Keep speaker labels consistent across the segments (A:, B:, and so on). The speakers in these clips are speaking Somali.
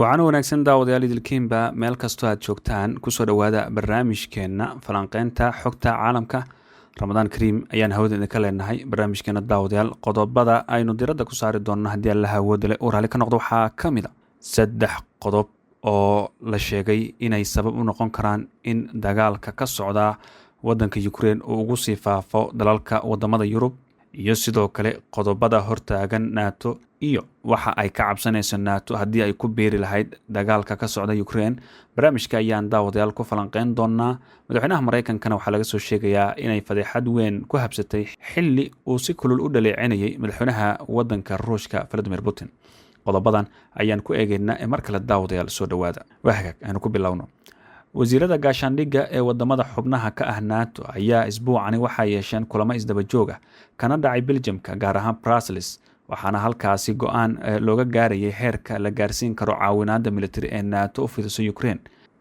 A: waxaana wanaagsan daawadayaal idilkiinba meel kastoo aad joogtaan kusoo dhowaada barnaamijkeenna falanqeynta xogta caalamka. ramadaan kariim ayaan hawada idinka leenahay. barnaamijkeena daawadayaal qodobada aynu diradda ku saari doonno haddii allaha awoodda leh uu raalli ka noqdo waxaa ka mid a 3 qodob oo la sheegay inay sabab u noqon karaan in dagaalka ka socda wadanka Ukraine uu ugu sii faafo dalalka wadamada Yurub, iyo sidoo kale qodobada hortaagan NATO iyo waxa ay ka cabsanayso NATO haddii ay ku beeri lahayd dagaalka ka socda Ukraine. barnaamijka ayaan daawadayaal ku falanqeyn doonaa. madaxweynaha Mareykankana waxaa laga soo sheegayaa inay fadeexad weyn ku habsatay xilli uu si kulul u dhaleecinayay madaxweynaha wadanka Ruushka Vladimir Putin. qodobadan ayaan ku eegaynaa mar kale daawadayaal soo dhowaada. waagaag aynu ku bilowno. wasiirada gaashaandhigga ee wadamada xubnaha ka ah NATO ayaa isbuucani waxay yeesheen kulamo isdaba joog ah kana dhacay Belgiumka, gaar ahaan Brussels, waxaana halkaasi go-aan looga gaarayay heerka la gaarsiin karo caawinaada militari ee NATO u fidiso Ukraine,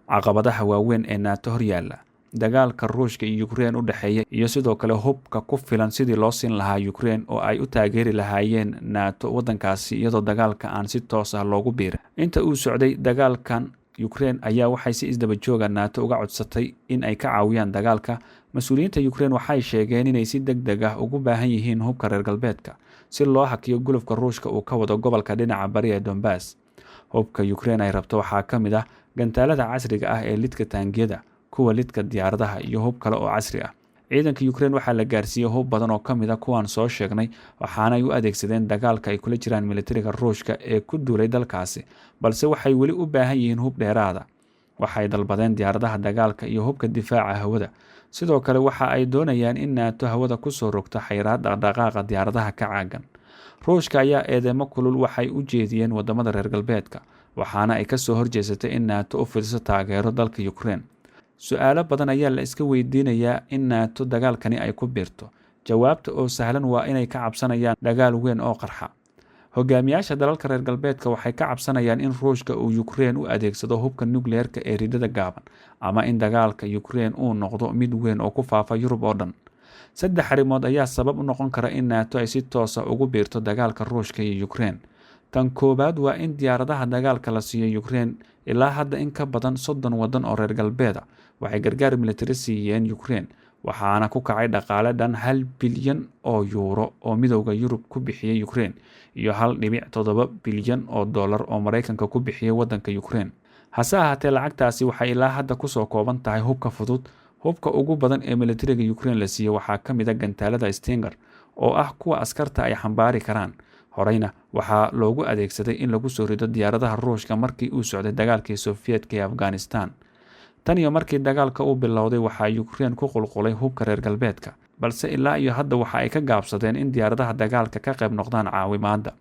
A: caqabadaha waaweyn ee NATO horyaala, dagaalka Ruushka iyo Ukraine u dhexeeya, iyo sidoo kale hubka ku filan sidii loo siin lahaa Ukraine oo ay u taageeri lahaayeen NATO wadankaasi iyadoo dagaalka aan si toos ah loogu biirin. inta uu socday dagaalkan, Ukraine ayaa waxay si isdaba jooga NATO uga codsatay in ay ka caawiyaan dagaalka. mas-uuliyiinta Ukraine waxay sheegeen inay si degdeg ah ugu baahan yihiin hubka reer galbeedka si loo hakiyo gulufka Ruushka uu ka wado gobolka dhinaca bari ee Donbass. hubka Ukraine ay rabto waxaa ka mid ah gantaalada casriga ah ee lidka taangiyada, kuwa lidka diyaaradaha iyo hub kale oo casri ah. ciidanka Ukraine waxaa la gaarsiiyey hub badan oo ka mid ah kuwaan soo sheegnay, waxaana ay u adeegsadeen dagaalka ay kula jiraan militariga Ruushka ee ku duulay dalkaasi, balse waxay weli u baahan yihiin hub dheeraada. waxay dalbadeen diyaaradaha dagaalka iyo hubka difaaca hawada. sidoo kale waxa ay doonayaan in NATO hawada kusoo rogto xayiraad dhaqdhaqaaqa diyaaradaha ka caagan. Ruushka ayaa eedeymo kulul waxay u jeediyeen wadamada reer galbeedka, waxaana ay kasoo horjeesatay in NATO u fidiso taageero dalka Ukraine. su-aalo badan ayaa la iska weydiinayaa in NATO dagaalkani ay ku biirto. jawaabta oo sahlan waa inay ka cabsanayaan dagaal weyn oo qarxa. hogaamiyaasha dalalka reer galbeedka waxay ka cabsanayaan in Ruushka uu Ukraine u adeegsado hubka nuclear-ka ee ridada gaaban, ama in dagaalka Ukraine uu noqdo mid weyn oo ku faafa Yurub oo dhan. 3 arrimood ayaa sabab u noqon kara in NATO ay si toos ah ugu biirto dagaalka Ruushka iyo Ukraine. tan koobaad waa in diyaaradaha dagaalka la siiyo Ukraine. ilaa hadda in ka badan 30 wadan oo reer galbeed ah waxay gargaar militari siiyeen Ukraine, waxaana ku kacay dhaqaale dhan 1 bilyan oo euro oo midowda Yurub ku bixiyay Ukraine, iyo 1.7 bilyan oo dollar oo Mareykanka ku bixiyay wadanka Ukraine. hase ahaatee lacagtaasi waxay ilaa hadda kusoo kooban tahay hubka fudud. hubka ugu badan ee militariga Ukraine la siiyo waxaa ka mid ah gantaalada Stinger oo ah kuwa askarta ay xambaari karaan. horeyna waxaa loogu adeegsaday in lagu soo rido diyaaradaha Ruushka markii uu socday dagaalkii Soviyetka ee Afghanistan. tan iyo markii dagaalka uu bilowday waxaa Ukraine ku qulqulay hubka reer galbeedka, balse ilaa iyo hadda waxa ay ka gaabsadeen in diyaaradaha dagaalka ka qayb noqdaan caawimaada.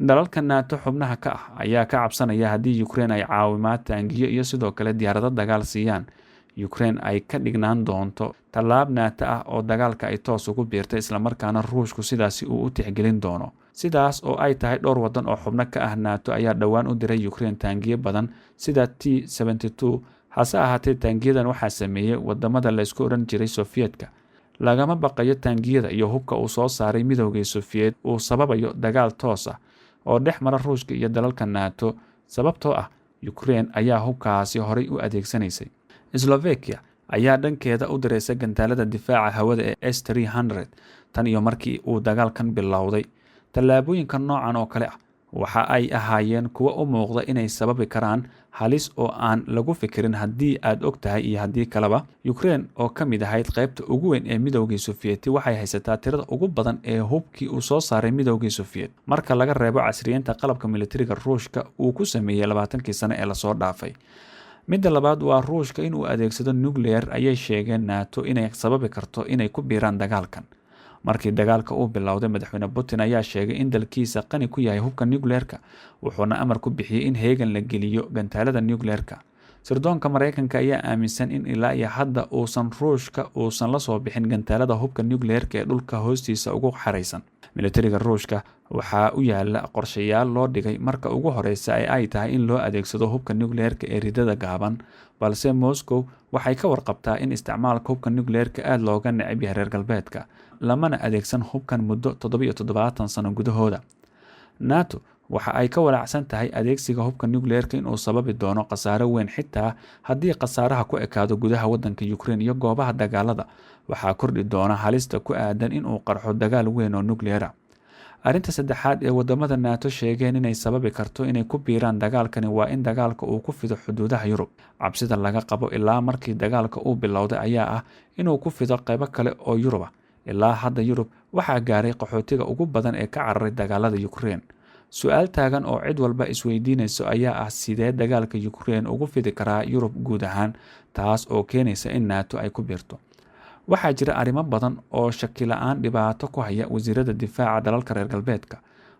A: dalalka NATO xubnaha ka ah ayaa ka cabsanaya haddii Ukraine ay caawimaad taangiyo iyo sidoo kale diyaarado dagaal siiyaan, Ukraine ay ka dhignaan doonto tallaab NATO ah oo dagaalka ay toos ugu biirtay, islamarkaana Ruushku sidaasi uu u tixgelin doono. sidaas oo ay tahay dhowr wadan oo xubno ka ah NATO ayaa dhowaan u diray Ukraine taangiyo badan sida T-72. hase ahaatee taangiyadan waxaa sameeyey wadamada la isku oran jiray Sovietka. lagama baqayo taangiyada iyo hubka uu soo saaray midowgii Soviet uu sababayo dagaal toos ah oo dhex mara Ruushka iyo dalalka NATO, sababtoo ah Ukraine ayaa hubkaasi horay u adeegsanaysay. Slovakia ayaa dhankeeda u diraysa gantaalada difaaca hawada ee S-300 tan iyo markii uu dagaalkan bilowday. tallaabooyinka noocan oo kale ah waxa ay ahaayeen kuwo u muuqda inay sababi karaan halis oo aan lagu fikirin haddii aad og tahay iyo haddii kaleba. Ukraine oo ka mid ahayd qaybta ugu weyn ee midowgii Soviet waxay haysataa tirada ugu badan ee hubkii uu soo saaray midowgii Soviet, marka laga reebo casriyeynta qalabka militariga Ruushka uu ku sameeyey 20kii sano ee lasoo dhaafay. midda labaad waa Ruushka inuu adeegsado nuclear ayay sheegeen NATO inay sababi karto inay ku biiraan dagaalkan. markii dagaalka uu bilowday, madaxweyne Putin ayaa sheegay in dalkiisa qani ku yahay hubka nuclear-ka, wuxuuna amar ku bixiyay in heegan la geliyo gantaalada nuclear-ka. sirdoonka Mareykanka ayaa aaminsan in ilaa iyo hadda Ruushka uusan la soo bixin gantaalada hubka nuclear-ka ee dhulka hoostiisa ugu xareysan. militariga Ruushka waxaa u yaala qorshayaal loo dhigay marka ugu horeysa ay tahay in loo adeegsado hubka nuclear-ka ee ridada gaaban, balse Moscow waxay ka warqabtaa in isticmaalka hubka nuclear-ka aad looga neceb yahay reer galbeedka, lamana adeegsan hubkan muddo 77 sano gudahooda. NATO waxa ay ka walaacsan tahay adeegsiga hubka nuclearka inuu sababi doono khasaaro weyn xitaa haddii khasaaraha ku ekaado gudaha waddanka Ukraine iyo goobaha dagaalada waxaa kordhi doona halista ku aadan inuu qarxo dagaal weyn oo nuclear ah. Arrinta saddexaad ee wadamada NATO sheegeen inay sababi karto inay ku biiraan dagaalkani waa in dagaalka uu ku fido xuduudaha Yurub. Cabsida laga qabo ilaa markii dagaalka uu bilowday ayaa ah inuu ku fido qaybo kale oo Yurub ah. Ilaa hadda Yurub waxaa gaaray qaxootiga ugu badan ee ka cararay dagaalada Ukraine. Su'aal taagan oo cid walba isweydiinayso ayaa ah sidee dagaalka Ukraine ugu fidi karaa Yurub guud ahaan, taas oo keenaysa in NATO ay ku biirto. Waxaa jira arrimo badan oo shaki la'aan dhibaato ku haya wasiirada difaaca dalalka reer galbeedka,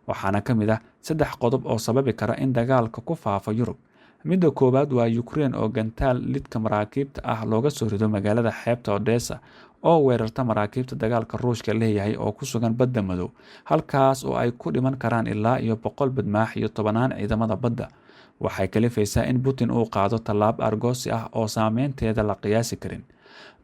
A: waxaana ka mid ah 3 qodob oo sababi kara in dagaalka ku faafo Yurub. Midda koowaad waa Ukraine oo gantaal lidka maraakiibta ah looga soo rido magaalada xeebta Odessa oo weerarta maraakiibta dagaalka Ruushka leeyahay oo ku sugan badda madow, halkaas oo ay ku dhiman karaan ilaa iyo 100 badmaax iyo 10 ciidamada badda. Waxay kalifaysaa in Putin uu qaado tallaabo argoosi ah oo saameynteeda la qiyaasi karin.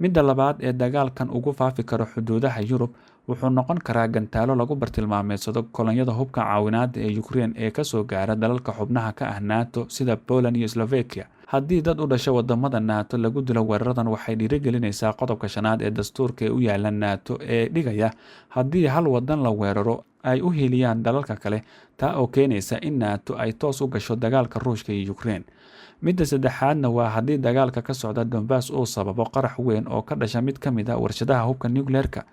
A: Midda labaad ee dagaalkan ugu faafi karo xuduudaha Yurub wuxuu noqon karaa gantaalo lagu bartilmaameedsado kolonyada hubka caawinaadda ee Ukraine ee ka soo gaara dalalka xubnaha ka ah NATO sida Poland iyo Slovakia. Haddii dad u dhashay wadamada NATO lagu dilo weeraradan waxay dhiirigelinaysaa qodobka 5 ee dastuurka ee u yaala NATO ee dhigaya haddii hal wadan la weeraro ay u heliyaan dalalka kale, taa oo keenaysa in NATO ay toos u gasho dagaalka Ruushka iyo Ukraine. Midda saddexaadna waa haddii dagaalka ka socda Donbass uu sababo qarax weyn oo ka dhasha mid ka mid ah warshadaha hubka nuclearka,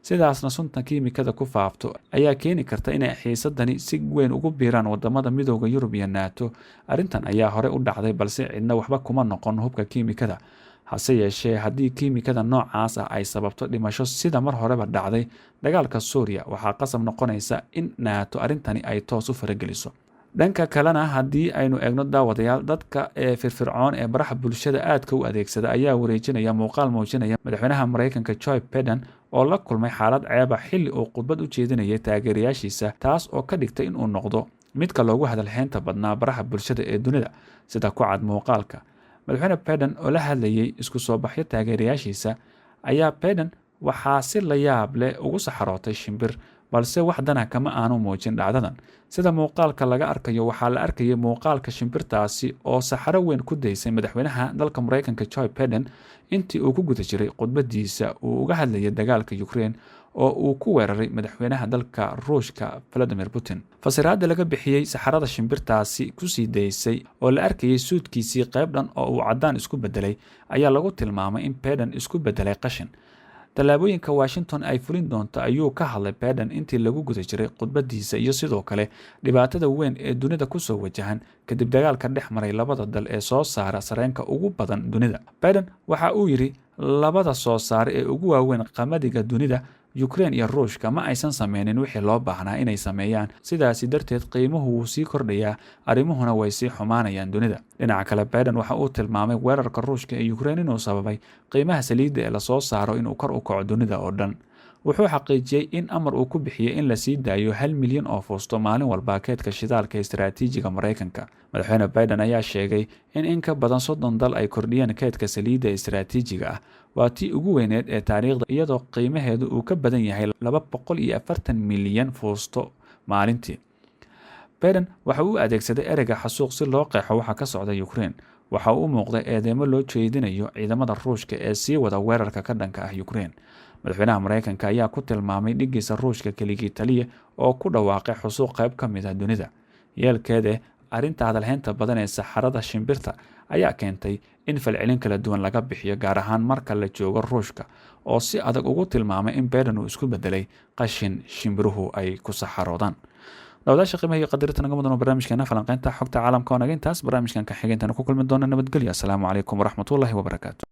A: sidaasna sunta kiimikada ku faafto ayaa keeni karta inay xiisadani si weyn ugu biiraan wadamada midowda Yurub iyo NATO. Arrintan ayaa hore u dhacday balse cidna waxba kuma noqon hubka kiimikada. Hase yeeshee haddii kiimikada noocaas ah ay sababto dhimasho sida mar horeba dhacday dagaalka Suuriya, waxaa qasab noqonaysa in NATO arrintani ay toos u farageliso. Dhanka kalena haddii aynu eegno daawadayaal, dadka firfircoon ee baraha bulshada aadka u adeegsada ayaa wareejinaya muuqaal muujinaya madaxweynaha Mareykanka Joe Biden oo la kulmay xaalad ceeba xilli uu khudbad u jeedinayay taageerayaashiisa, taas oo ka dhigtay inuu noqdo midka loogu hadalheynta badnaa baraha bulshada ee dunida. Sida ku cad muuqaalka, madaxweyne Biden oo la hadlayay isku soo baxyo taageerayaashiisa ayaa Biden waxaa si la yaab leh ugu saxarootay shimbir, balse wax dana kama aanu muujin dhacdadan. Sida muuqaalka laga arkayo, waxaa la arkayay muuqaalka shimbirtaasi oo saxaro weyn ku daysay madaxweynaha dalka Mareykanka Joe Biden intii uu ku guda jiray khudbadiisa uu uga hadlayay dagaalka Ukraine oo uu ku weeraray madaxweynaha dalka Ruushka Vladimir Putin. Fasiraadda laga bixiyay saxarada shimbirtaasi ku sii daysay oo la arkayay suudkiisii qayb dhan oo uu caddaan isku bedelay ayaa lagu tilmaamay in Biden isku bedelay qashin. Tallaabooyinka Washington ay fulin doonto ayuu ka hadlay Biden intii lagu guda jiray khudbadiisa iyo sidoo kale dhibaatada weyn ee dunida ku soo wajahan kadib dagaalka dhex maray labada dal ee soo saara sareenka ugu badan dunida. Biden waxa uu yiri labada soo saar ee ugu waaweyn qamadiga dunida, Ukraine iyo Ruushka, ma aysan sameynin wixii loo baahnaa inay sameeyaan, sidaasi darteed qiimuhu wuu sii kordhayaa, arrimuhuna way sii xumaanayaan dunida. Dhinaca kale, Biden waxa uu tilmaamay weerarka Ruushka ee Ukraine inuu sababay qiimaha saliidda ee la soo saaro inuu kor u kaco dunida oo dhan. Wuxuu xaqiijiyay in amar uu ku bixiyay in la sii daayo 1 milyan oo fuusto maalin walba keedka shidaalka istiraatiijiga Mareykanka. Madaxweyne Biden ayaa sheegay in ka badan 30 dal ay kordhiyeen keedka saliidda istiraatiijiga ah. Waa tii ugu weyneed ee taariikhda iyadoo qiimaheedu uu ka badan yahay 240 milyan fuusto maalintii. Biden waxa uu adeegsaday ereyga xasuuq si loo qeexo waxa ka socda Ukraine. Waxa uu muuqday eedeymo loo jeedinayo ciidamada Ruushka ee sii wada weerarka ka dhanka ah Ukraine. Madaxweynaha Mareykanka ayaa ku tilmaamay dhigiisa Ruushka keligii taliye oo ku dhawaaqay xusuuq qayb ka mid ah dunida. Yeelkeeda, arrinta hadalheynta badan ee saxarada shimbirta ayaa keentay in falcelin kala duwan laga bixiyo, gaar ahaan marka la joogo Ruushka oo si adag ugu tilmaamay in Biden uu isku bedelay qashin shimbiruhu ay ku saxaroodaan. Dawladda qiimaha iyo qadarinta naga mudan barnaamijkeena falanqaynta xogta caalamka oo naga intaas barnaamijkan ka xigeentan ku kulmi doona. Nabadgelyo. Assalaamu calaykum waraxmatullaahi wabarakaatuh.